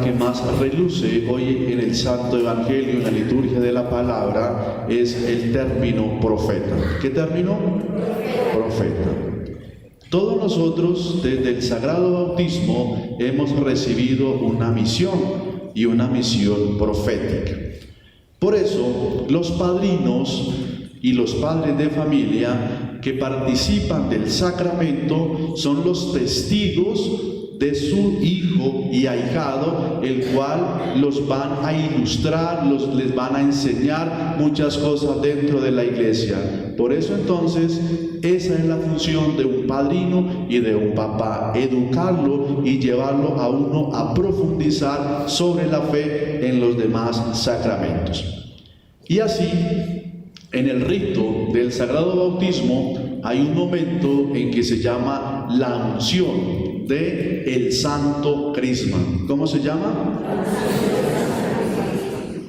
que más reluce hoy en el Santo Evangelio, en la liturgia de la palabra, es el término profeta. ¿Qué término? Profeta. Todos nosotros, desde el Sagrado Bautismo, hemos recibido una misión, y una misión profética. Por eso, los padrinos y los padres de familia que participan del sacramento son los testigos de su hijo y ahijado, el cual los van a ilustrar, les van a enseñar muchas cosas dentro de la iglesia. Por eso entonces, esa es la función de un padrino y de un papá, educarlo y llevarlo a uno a profundizar sobre la fe en los demás sacramentos. Y así, en el rito del Sagrado Bautismo hay un momento en que se llama la unción de el Santo Crisma. ¿Cómo se llama?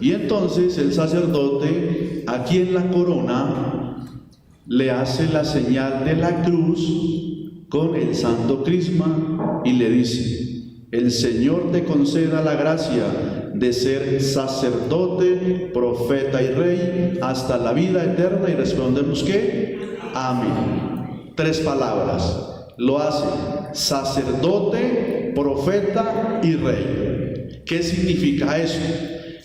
Y entonces el sacerdote, aquí en la corona, le hace la señal de la cruz con el Santo Crisma y le dice: el Señor te conceda la gracia de ser sacerdote, profeta y rey hasta la vida eterna. Y respondemos ¿qué? Amén. 3 palabras. Lo hace sacerdote, profeta y rey. ¿Qué significa eso?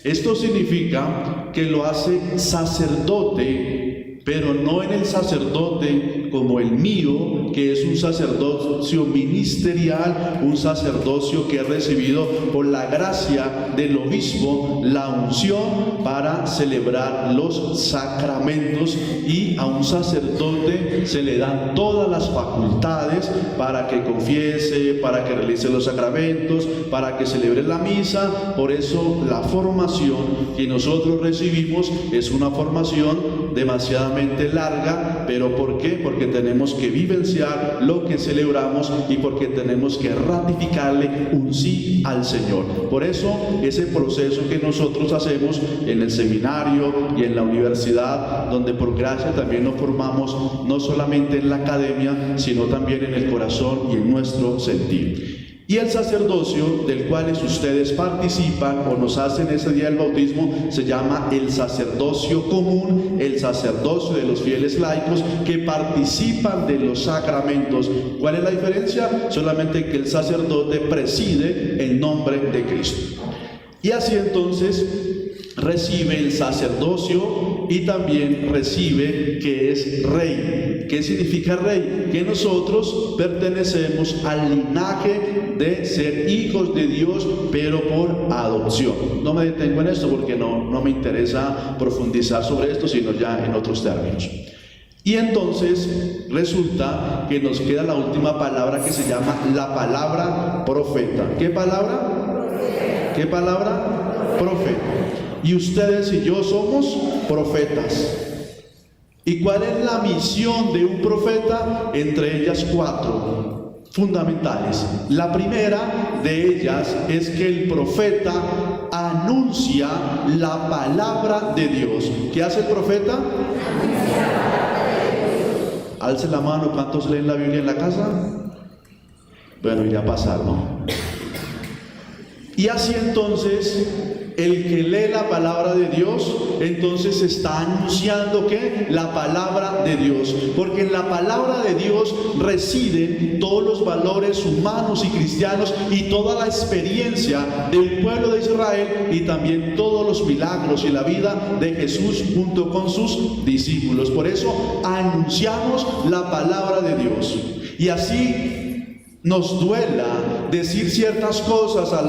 Esto significa que lo hace sacerdote, pero no en el sacerdote como el mío, que es un sacerdocio ministerial, un sacerdocio que he recibido por la gracia del obispo, la unción para celebrar los sacramentos, y a un sacerdote se le dan todas las facultades para que confiese, para que realice los sacramentos, para que celebre la misa. Por eso la formación que nosotros recibimos es una formación demasiadamente larga. ¿Pero por qué? Porque tenemos que vivenciar lo que celebramos y porque tenemos que ratificarle un sí al Señor. Por eso ese proceso que nosotros hacemos en el seminario y en la universidad, donde por gracia también nos formamos no solamente en la academia, sino también en el corazón y en nuestro sentir. Y el sacerdocio del cual ustedes participan o nos hacen ese día del bautismo se llama el sacerdocio común, el sacerdocio de los fieles laicos que participan de los sacramentos. ¿Cuál es la diferencia? Solamente que el sacerdote preside en nombre de Cristo. Y así entonces recibe el sacerdocio y también recibe que es rey. ¿Qué significa rey? Que nosotros pertenecemos al linaje de ser hijos de Dios, pero por adopción. No me detengo en esto porque no me interesa profundizar sobre esto, sino ya en otros términos. Y entonces resulta que nos queda la última palabra, que se llama la palabra profeta. ¿Qué palabra? ¿Qué palabra? Profeta. Y ustedes y yo somos profetas. ¿Y cuál es la misión de un profeta? Entre ellas 4 fundamentales. La primera de ellas es que el profeta anuncia la palabra de Dios. ¿Qué hace el profeta? Alce la mano, ¿cuántos leen la Biblia en la casa? Bueno, irá a pasar, ¿no? Y así entonces, el que lee la palabra de Dios, entonces está anunciando ¿qué? La palabra de Dios. Porque en la palabra de Dios residen todos los valores humanos y cristianos y toda la experiencia del pueblo de Israel, y también todos los milagros y la vida de Jesús junto con sus discípulos. Por eso anunciamos la palabra de Dios. Y así nos duela decir ciertas cosas a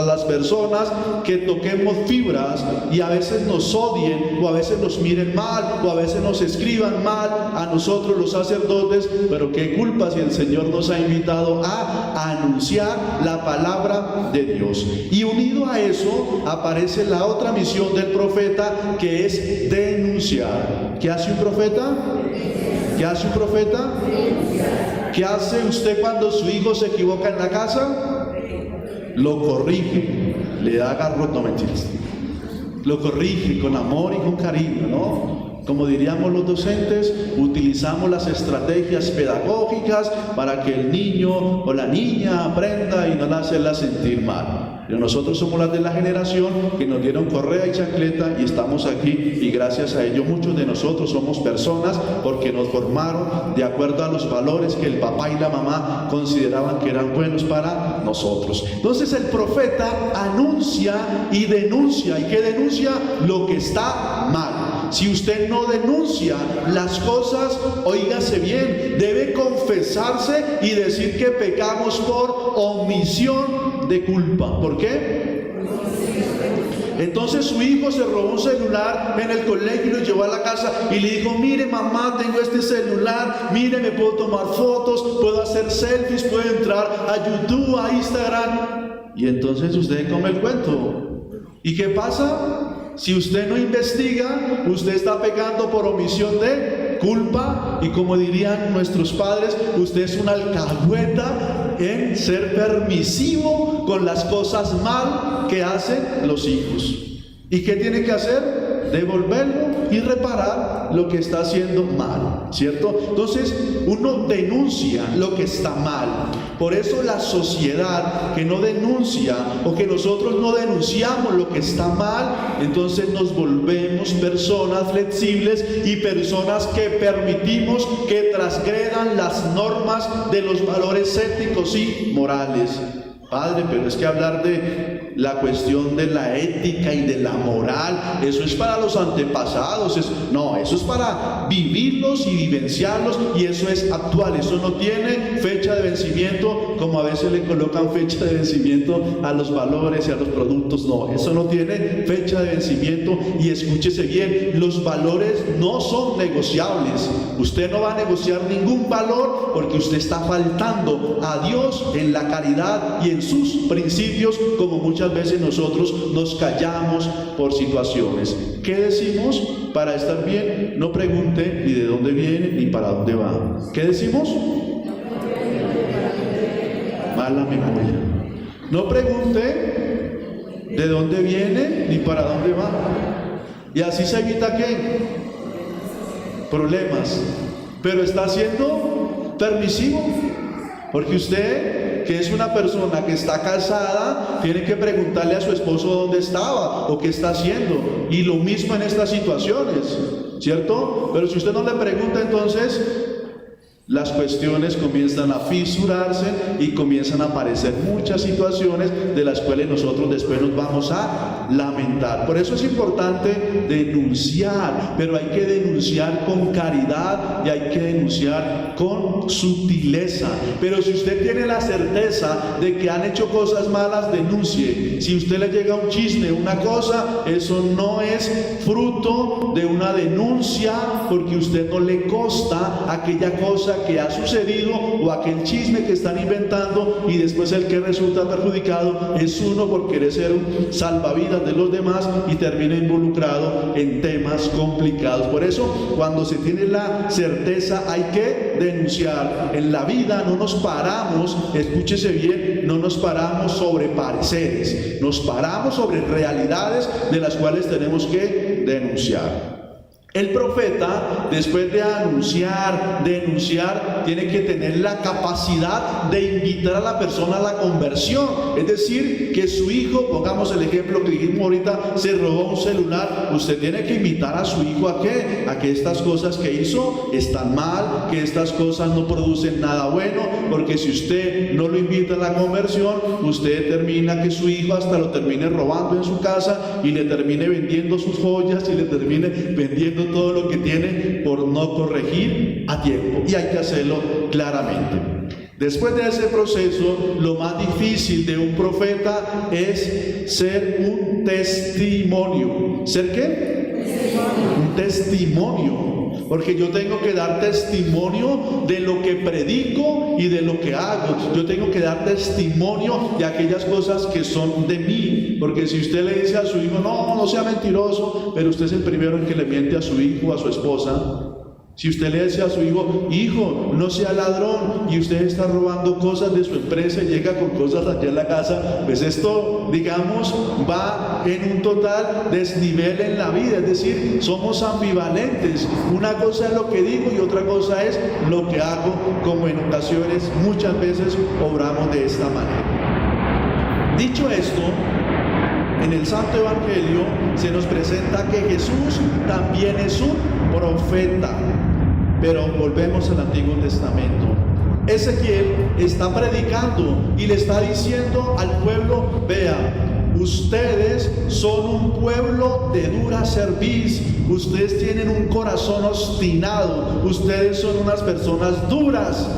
las personas, que toquemos fibras y a veces nos odien, o a veces nos miren mal, o a veces nos escriban mal a nosotros los sacerdotes. Pero qué culpa si el Señor nos ha invitado a anunciar la palabra de Dios. Y unido a eso aparece la otra misión del profeta, que es denunciar. ¿Qué hace un profeta? ¿Qué hace un profeta? ¿Qué hace usted cuando su hijo se equivoca en la casa? Lo corrige, le da garrote, no mentiras. Lo corrige con amor y con cariño, ¿no? Como diríamos los docentes, utilizamos las estrategias pedagógicas para que el niño o la niña aprenda y no hacerla sentir mal. Pero nosotros somos las de la generación que nos dieron correa y chancleta y estamos aquí, y gracias a ello muchos de nosotros somos personas porque nos formaron de acuerdo a los valores que el papá y la mamá consideraban que eran buenos para nosotros. Entonces el profeta anuncia y denuncia. ¿Y qué denuncia? Lo que está mal. Si usted no denuncia las cosas, óigase bien, debe confesarse y decir que pecamos por omisión de culpa. ¿Por qué? Entonces su hijo se robó un celular en el colegio y lo llevó a la casa y le dijo: mire mamá, tengo este celular, mire, me puedo tomar fotos, puedo hacer selfies, puedo entrar a YouTube, a Instagram. Y entonces usted come el cuento. ¿Y qué pasa? Si usted no investiga, usted está pecando por omisión de culpa, y como dirían nuestros padres, usted es una alcahueta en ser permisivo con las cosas mal que hacen los hijos. ¿Y qué tiene que hacer? Devolverlo y reparar lo que está haciendo mal, ¿cierto? Entonces uno denuncia lo que está mal. Por eso la sociedad que no denuncia, o que nosotros no denunciamos lo que está mal, entonces nos volvemos personas flexibles y personas que permitimos que transgredan las normas de los valores éticos y morales. Padre, pero es que hablar de la cuestión de la ética y de la moral, eso es para los antepasados, no, eso es para vivirlos y vivenciarlos, y eso es actual, eso no tiene fecha de vencimiento, como a veces le colocan fecha de vencimiento a los valores y a los productos. No, eso no tiene fecha de vencimiento. Y escúchese bien, los valores no son negociables. Usted no va a negociar ningún valor porque usted está faltando a Dios en la caridad y en sus principios, como muchas veces nosotros nos callamos por situaciones. ¿Qué decimos para estar bien? No pregunte ni de dónde viene ni para dónde va. ¿Qué decimos? Mala memoria. No pregunte de dónde viene ni para dónde va. Y así se evita ¿qué? Problemas. Pero está siendo permisivo, porque usted, que es una persona que está casada, tiene que preguntarle a su esposo dónde estaba o qué está haciendo. Y lo mismo en estas situaciones, ¿cierto? Pero si usted no le pregunta, entonces las cuestiones comienzan a fisurarse y comienzan a aparecer muchas situaciones de las cuales nosotros después nos vamos a lamentar. Por eso es importante denunciar, pero hay que denunciar con caridad y hay que denunciar con sutileza. Pero si usted tiene la certeza de que han hecho cosas malas, denuncie. Si usted le llega un chisme, una cosa, eso no es fruto de una denuncia, porque a usted no le consta aquella cosa que ha sucedido o aquel chisme que están inventando, y después el que resulta perjudicado es uno por querer ser un salvavidas de los demás y termina involucrado en temas complicados. Por eso, cuando se tiene la certeza, hay que denunciar. En la vida no nos paramos, escúchese bien, no nos paramos sobre pareceres, nos paramos sobre realidades de las cuales tenemos que denunciar. El profeta, después de anunciar, denunciar, tiene que tener la capacidad de invitar a la persona a la conversión. Es decir, que su hijo, pongamos el ejemplo que dijimos ahorita, se robó un celular. Usted tiene que invitar a su hijo ¿a qué? A que estas cosas que hizo están mal, que estas cosas no producen nada bueno, porque si usted no lo invita a la conversión, usted determina que su hijo hasta lo termine robando en su casa y le termine vendiendo sus joyas y le termine vendiendo todo lo que tiene por no corregir a tiempo, y hay que hacerlo claramente. Después de ese proceso, lo más difícil de un profeta es ser un testimonio. ¿Ser qué? Un testimonio. Porque yo tengo que dar testimonio de lo que predico y de lo que hago. Yo tengo que dar testimonio de aquellas cosas que son de mí. Porque si usted le dice a su hijo, no sea mentiroso, pero usted es el primero en que le miente a su hijo o a su esposa. Si usted le dice a su hijo, no sea ladrón, y usted está robando cosas de su empresa y llega con cosas aquí en la casa, pues esto, digamos, va en un total desnivel en la vida. Es decir, somos ambivalentes. Una cosa es lo que digo y otra cosa es lo que hago, como en ocasiones muchas veces obramos de esta manera. Dicho esto, en el Santo Evangelio se nos presenta que Jesús también es un profeta. Pero volvemos al Antiguo Testamento. Ezequiel está predicando y le está diciendo al pueblo: vea, ustedes son un pueblo de dura cerviz, ustedes tienen un corazón obstinado, ustedes son unas personas duras.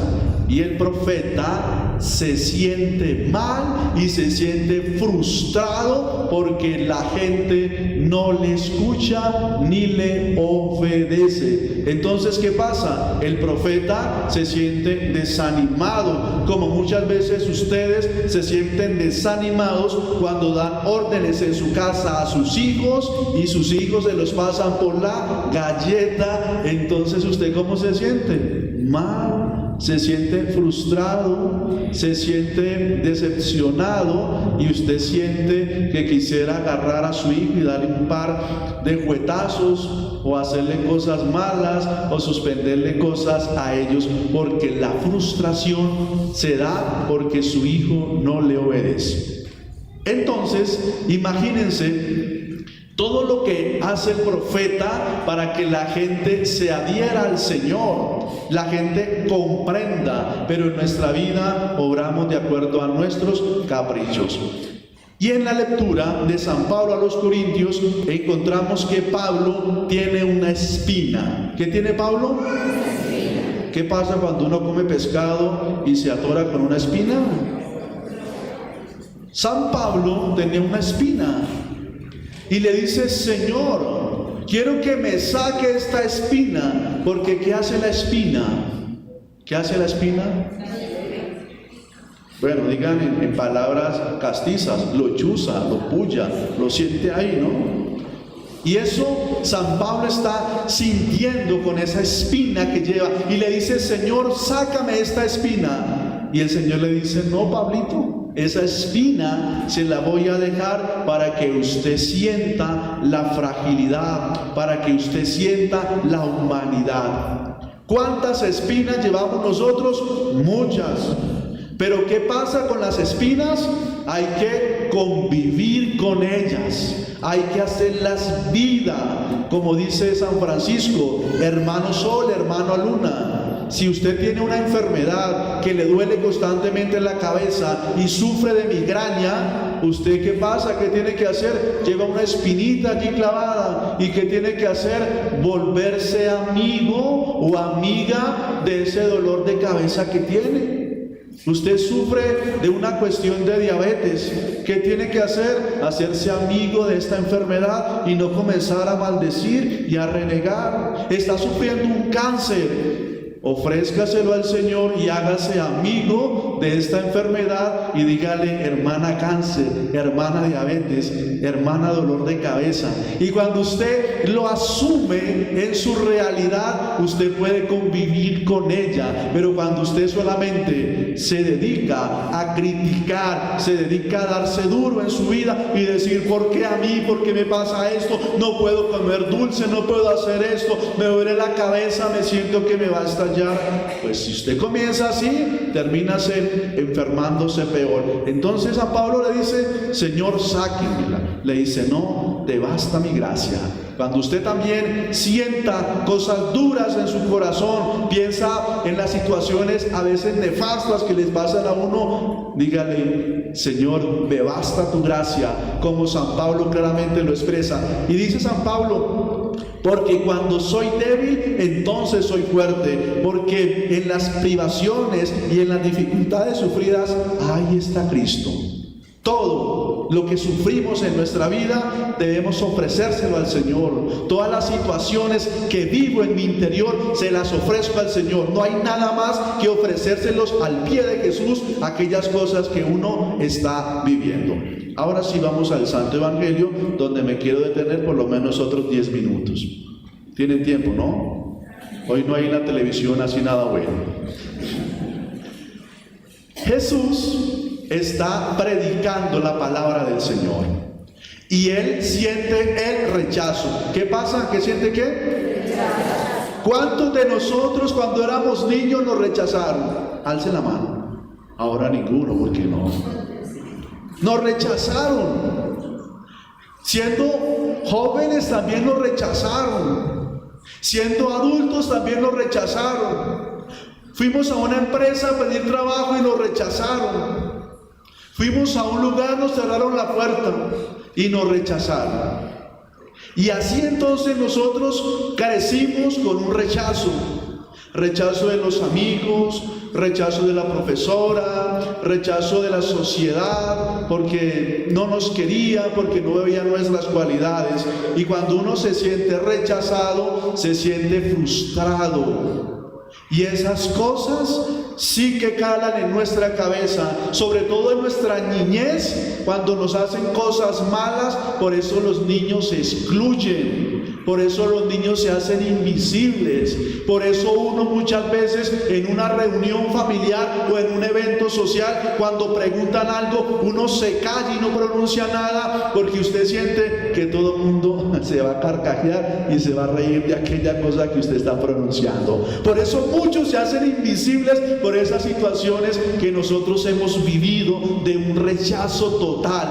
Y el profeta se siente mal y se siente frustrado porque la gente no le escucha ni le obedece. Entonces, ¿qué pasa? El profeta se siente desanimado, como muchas veces ustedes se sienten desanimados cuando dan órdenes en su casa a sus hijos y sus hijos se los pasan por la galleta. Entonces, ¿usted cómo se siente? Mal, se siente frustrado, se siente decepcionado, y usted siente que quisiera agarrar a su hijo y darle un par de juetazos, o hacerle cosas malas, o suspenderle cosas a ellos, porque la frustración se da porque su hijo no le obedece. Entonces, imagínense todo lo que hace el profeta para que la gente se adhiera al Señor, la gente comprenda, pero en nuestra vida obramos de acuerdo a nuestros caprichos. Y en la lectura de San Pablo a los Corintios encontramos que Pablo tiene una espina. ¿Qué tiene Pablo? ¿Qué pasa cuando uno come pescado y se atora con una espina? San Pablo tenía una espina. Y le dice: Señor, quiero que me saque esta espina. Porque ¿qué hace la espina? ¿Qué hace la espina? Bueno, digan en palabras castizas: lo chuza, lo puya, lo siente ahí, ¿no? Y eso San Pablo está sintiendo con esa espina que lleva. Y le dice: Señor, sácame esta espina. Y el Señor le dice: no, Pablito, esa espina se la voy a dejar para que usted sienta la fragilidad, para que usted sienta la humanidad. ¿Cuántas espinas llevamos nosotros? Muchas. Pero ¿qué pasa con las espinas? Hay que convivir con ellas, hay que hacerlas vida. Como dice San Francisco: hermano sol, hermano luna. Si usted tiene una enfermedad que le duele constantemente en la cabeza y sufre de migraña, ¿usted qué pasa? ¿Qué tiene que hacer? Lleva una espinita aquí clavada. ¿Y qué tiene que hacer? Volverse amigo o amiga de ese dolor de cabeza que tiene. Usted sufre de una cuestión de diabetes. ¿Qué tiene que hacer? Hacerse amigo de esta enfermedad y no comenzar a maldecir y a renegar. Está sufriendo un cáncer. Ofrézcaselo al Señor y hágase amigo de esta enfermedad y dígale: hermana cáncer, hermana diabetes, hermana dolor de cabeza. Y cuando usted lo asume en su realidad, usted puede convivir con ella. Pero cuando usted solamente se dedica a criticar, se dedica a darse duro en su vida y decir: ¿por qué a mí? ¿Por qué me pasa esto? No puedo comer dulce, no puedo hacer esto, me duele la cabeza, me siento que me va a estallar. Pues si usted comienza así, termina enfermándose peor. Entonces a Pablo le dice: Señor, sáquenmela. Le dice: no, te basta mi gracia. Cuando usted también sienta cosas duras en su corazón, piensa en las situaciones a veces nefastas que les pasan a uno, dígale: Señor, me basta tu gracia, como San Pablo claramente lo expresa. Y dice San Pablo: porque cuando soy débil, entonces soy fuerte. Porque en las privaciones y en las dificultades sufridas, ahí está Cristo. Todo lo que sufrimos en nuestra vida debemos ofrecérselo al Señor. Todas las situaciones que vivo en mi interior se las ofrezco al Señor. No hay nada más que ofrecérselos al pie de Jesús, aquellas cosas que uno está viviendo. Ahora sí vamos al Santo Evangelio, donde me quiero detener por lo menos otros 10 minutos. ¿Tienen tiempo, no? Hoy no hay en la televisión así nada bueno. Jesús está predicando la palabra del Señor y él siente el rechazo. ¿Qué pasa? ¿Qué siente qué? ¿Cuántos de nosotros cuando éramos niños nos rechazaron? Alce la mano. Ahora ninguno, ¿por qué no? Nos rechazaron. Siendo jóvenes también nos rechazaron. Siendo adultos también nos rechazaron. Fuimos a una empresa a pedir trabajo y nos rechazaron. Fuimos a un lugar, nos cerraron la puerta y nos rechazaron. Y así entonces nosotros crecimos con un rechazo. Rechazo de los amigos, rechazo de la profesora, rechazo de la sociedad, porque no nos quería, porque no veía nuestras cualidades. Y cuando uno se siente rechazado, se siente frustrado. Y esas cosas sí que calan en nuestra cabeza, sobre todo en nuestra niñez, cuando nos hacen cosas malas. Por eso los niños se excluyen, por eso los niños se hacen invisibles, por eso uno muchas veces en una reunión familiar o en un evento social, cuando preguntan algo, uno se calla y no pronuncia nada, porque usted siente que todo el mundo se va a carcajear y se va a reír de aquella cosa que usted está pronunciando. Por eso muchos se hacen invisibles por esas situaciones que nosotros hemos vivido de un rechazo total.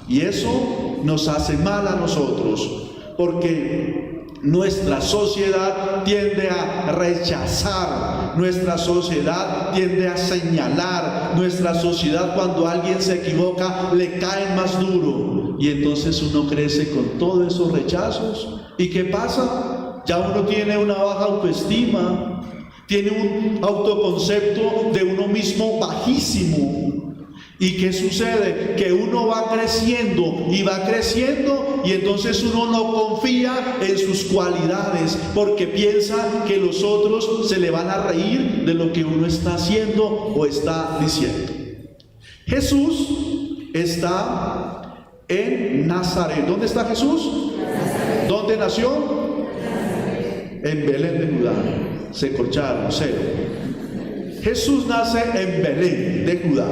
Y eso nos hace mal a nosotros, porque nuestra sociedad tiende a rechazar, nuestra sociedad tiende a señalar, nuestra sociedad cuando alguien se equivoca le cae más duro, y entonces uno crece con todos esos rechazos. ¿Y qué pasa? Ya uno tiene una baja autoestima, tiene un autoconcepto de uno mismo bajísimo. ¿Y qué sucede? Que uno va creciendo y va creciendo, y entonces uno no confía en sus cualidades, porque piensa que los otros se le van a reír de lo que uno está haciendo o está diciendo. Jesús está en Nazaret. ¿Dónde está Jesús? Nazaret. ¿Dónde nació? Nazaret. En Belén de Judá. Se corcharon, cero. Jesús nace en Belén de Judá.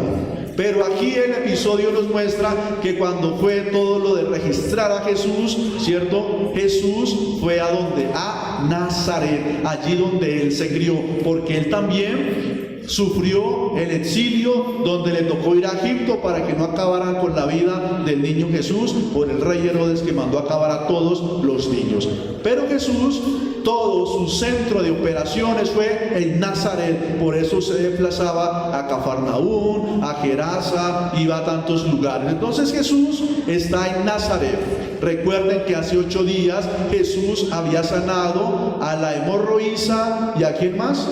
Pero aquí el episodio nos muestra que cuando fue todo lo de registrar a Jesús, ¿cierto? Jesús fue a donde? A Nazaret, allí donde él se crió, porque él también sufrió el exilio, donde le tocó ir a Egipto para que no acabaran con la vida del niño Jesús por el rey Herodes, que mandó acabar a todos los niños. Pero Jesús, todo su centro de operaciones fue en Nazaret. Por eso se desplazaba a Cafarnaún, a Gerasa, iba a tantos lugares. Entonces Jesús está en Nazaret. Recuerden que hace 8 días Jesús había sanado a la hemorroísa, ¿y a quién más?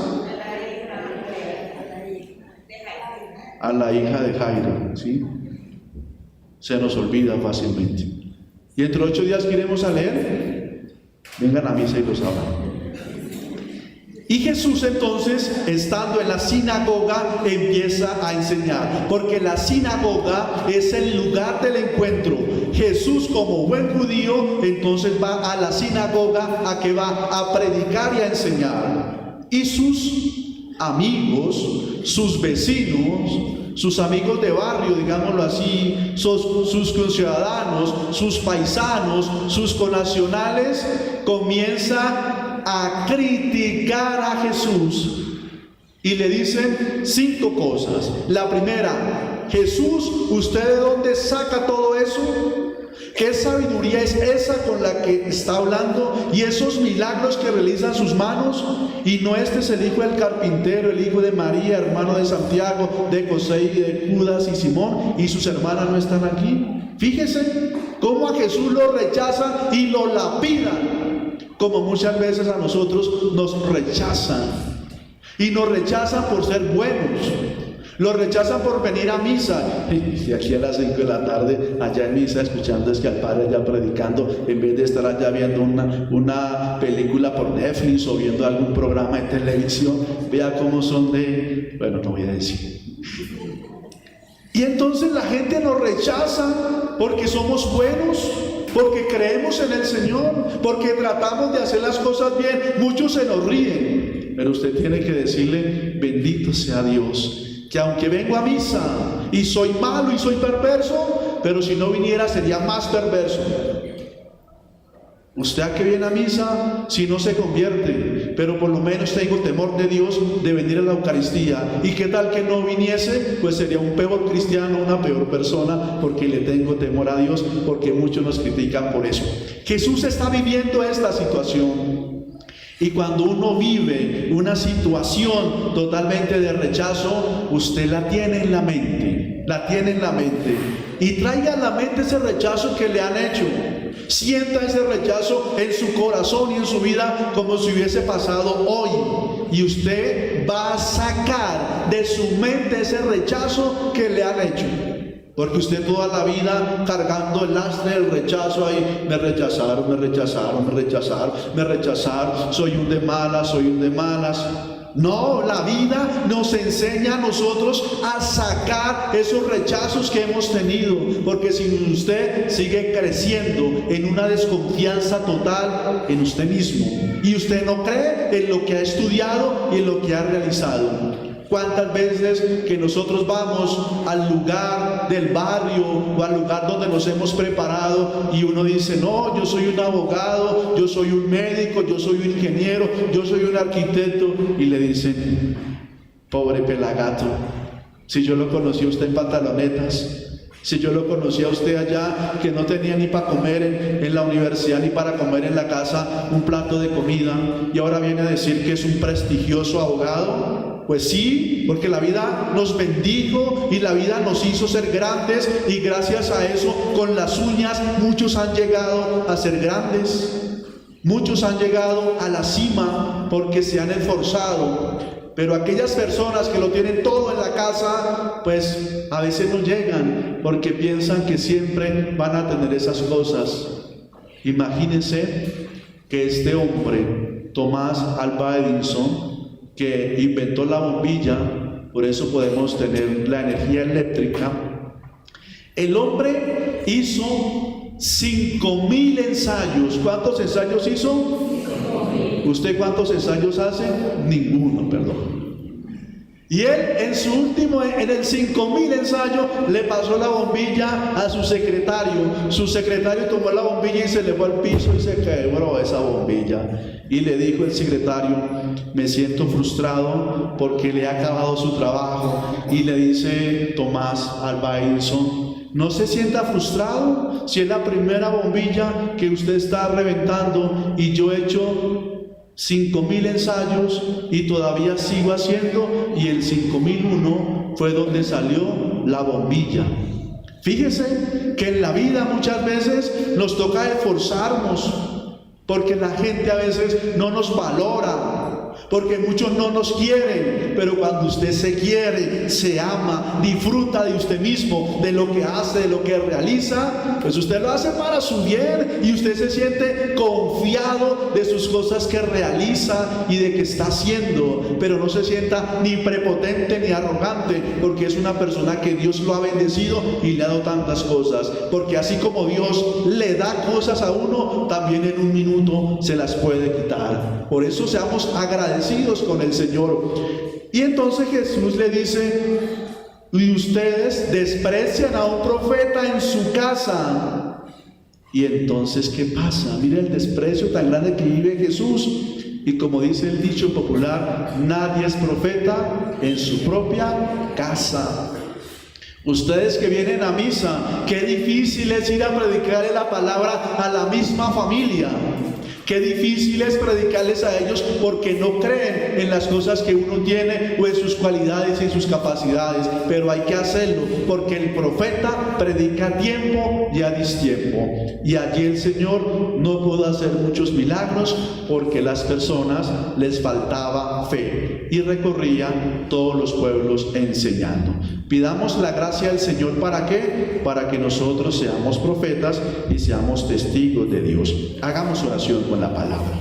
A la hija de Jairo, ¿sí? Se nos olvida fácilmente. Y entre 8 días que iremos a leer, vengan a misa y los abran. Y Jesús entonces, estando en la sinagoga, empieza a enseñar, porque la sinagoga es el lugar del encuentro. Jesús, como buen judío, entonces va a la sinagoga, a que va a predicar y a enseñar. Y sus amigos, sus vecinos, sus amigos de barrio, digámoslo así, sus conciudadanos, sus paisanos, sus connacionales, comienzan a criticar a Jesús y le dicen 5 cosas. La primera: Jesús, ¿usted de dónde saca todo eso? ¿Qué sabiduría es esa con la que está hablando? Y esos milagros que realizan sus manos. Y no, este es el hijo del carpintero, el hijo de María, hermano de Santiago, de José y de Judas y Simón, y sus hermanas no están aquí. Fíjese cómo a Jesús lo rechazan y lo lapidan, como muchas veces a nosotros nos rechazan. Y nos rechazan por ser buenos, los rechazan por venir a misa. Y aquí a las 5 de la tarde, allá en misa, escuchando es que al padre allá predicando, en vez de estar allá viendo una película por Netflix o viendo algún programa de televisión. Vea cómo son de... Bueno, no voy a decir. Y entonces la gente nos rechaza porque somos buenos, porque creemos en el Señor, porque tratamos de hacer las cosas bien. Muchos se nos ríen, pero usted tiene que decirle: bendito sea Dios, que aunque vengo a misa y soy malo y soy perverso, pero si no viniera sería más perverso. Usted a que viene a misa si no se convierte, pero por lo menos tengo temor de Dios de venir a la Eucaristía. ¿Y qué tal que no viniese? Pues sería un peor cristiano, una peor persona, porque le tengo temor a Dios, porque muchos nos critican por eso. Jesús está viviendo esta situación. Y cuando uno vive una situación totalmente de rechazo, usted la tiene en la mente, y traiga a la mente ese rechazo que le han hecho. Sienta ese rechazo en su corazón y en su vida como si hubiese pasado hoy, y usted va a sacar de su mente ese rechazo que le han hecho. Porque usted toda la vida cargando el lastre del rechazo ahí, me rechazaron, soy un de malas. No, la vida nos enseña a nosotros a sacar esos rechazos que hemos tenido, porque si usted sigue creciendo en una desconfianza total en usted mismo, y usted no cree en lo que ha estudiado y en lo que ha realizado. ¿Cuántas veces que nosotros vamos al lugar del barrio o al lugar donde nos hemos preparado y uno dice, no, yo soy un abogado, yo soy un médico, yo soy un ingeniero, yo soy un arquitecto, y le dicen, pobre pelagato, si yo lo conocí a usted en pantalonetas, si yo lo conocía a usted allá que no tenía ni para comer en la universidad ni para comer en la casa un plato de comida, y ahora viene a decir que es un prestigioso abogado. Pues sí, porque la vida nos bendijo y la vida nos hizo ser grandes, y gracias a eso, con las uñas, muchos han llegado a ser grandes, muchos han llegado a la cima porque se han esforzado. Pero aquellas personas que lo tienen todo en la casa, pues a veces no llegan porque piensan que siempre van a tener esas cosas. Imagínense que este hombre, Tomás Alva Edison, que inventó la bombilla, por eso podemos tener la energía eléctrica. El hombre hizo 5.000 ensayos. ¿Cuántos ensayos hizo? 5.000. ¿Usted cuántos ensayos hace? Ninguno, perdón. Y él en el 5.000 ensayo le pasó la bombilla a su secretario. Su secretario tomó la bombilla y se le fue al piso y se quebró esa bombilla. Y le dijo el secretario, me siento frustrado porque le ha acabado su trabajo. Y le dice Tomás Alva Edison, no se sienta frustrado si es la primera bombilla que usted está reventando y yo he hecho 5.000 ensayos y todavía sigo haciendo, y el 5.001 fue donde salió la bombilla. Fíjese que en la vida muchas veces nos toca esforzarnos, porque la gente a veces no nos valora, porque muchos no nos quieren, pero cuando usted se quiere, se ama, disfruta de usted mismo, de lo que hace, de lo que realiza, pues usted lo hace para su bien y usted se siente confiado de sus cosas que realiza y de que está haciendo, pero no se sienta ni prepotente ni arrogante, porque es una persona que Dios lo ha bendecido y le ha dado tantas cosas, porque así como Dios le da cosas a uno, también en un minuto se las puede quitar. Por eso seamos agradecidos con el Señor. Y entonces Jesús le dice, y ustedes desprecian a un profeta en su casa. Y entonces, ¿qué pasa? Mira el desprecio tan grande que vive Jesús. Y como dice el dicho popular, nadie es profeta en su propia casa. Ustedes que vienen a misa, qué difícil es ir a predicarle la palabra a la misma familia. Qué difícil es predicarles a ellos porque no creen en las cosas que uno tiene o en sus cualidades y en sus capacidades, pero hay que hacerlo porque el profeta predica a tiempo y a distiempo, y allí el Señor no pudo hacer muchos milagros porque las personas les faltaba fe y recorría todos los pueblos enseñando. Pidamos la gracia del Señor, ¿para qué? Para que nosotros seamos profetas y seamos testigos de Dios. Hagamos oración con la palabra.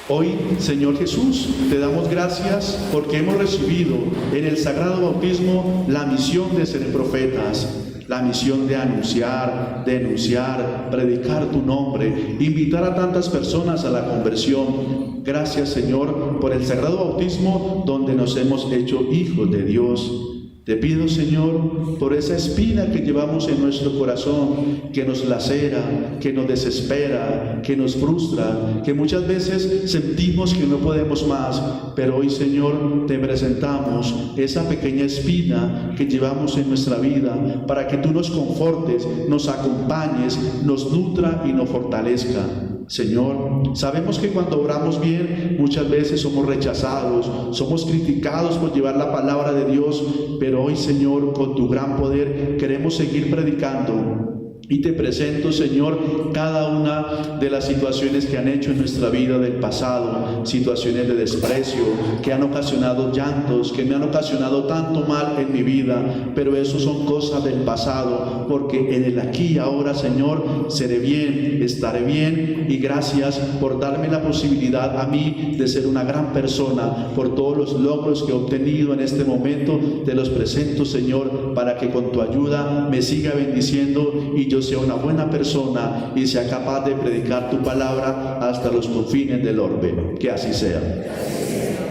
Hoy, Señor Jesús, te damos gracias porque hemos recibido en el Sagrado Bautismo la misión de ser profetas, la misión de anunciar, denunciar, predicar tu nombre, invitar a tantas personas a la conversión. Gracias, Señor, por el Sagrado Bautismo donde nos hemos hecho hijos de Dios. Te pido, Señor, por esa espina que llevamos en nuestro corazón, que nos lacera, que nos desespera, que nos frustra, que muchas veces sentimos que no podemos más, pero hoy, Señor, te presentamos esa pequeña espina que llevamos en nuestra vida, para que tú nos confortes, nos acompañes, nos nutra y nos fortalezca. Señor, sabemos que cuando oramos bien, muchas veces somos rechazados, somos criticados por llevar la palabra de Dios, pero hoy, Señor, con tu gran poder, queremos seguir predicando. Y te presento, Señor, cada una de las situaciones que han hecho en nuestra vida del pasado, situaciones de desprecio, que han ocasionado llantos, que me han ocasionado tanto mal en mi vida, pero eso son cosas del pasado, porque en el aquí y ahora, Señor, seré bien, estaré bien, y gracias por darme la posibilidad a mí de ser una gran persona, por todos los logros que he obtenido en este momento. Te los presento, Señor, para que con tu ayuda me siga bendiciendo y yo sea una buena persona y sea capaz de predicar tu palabra hasta los confines del orbe. Que así sea.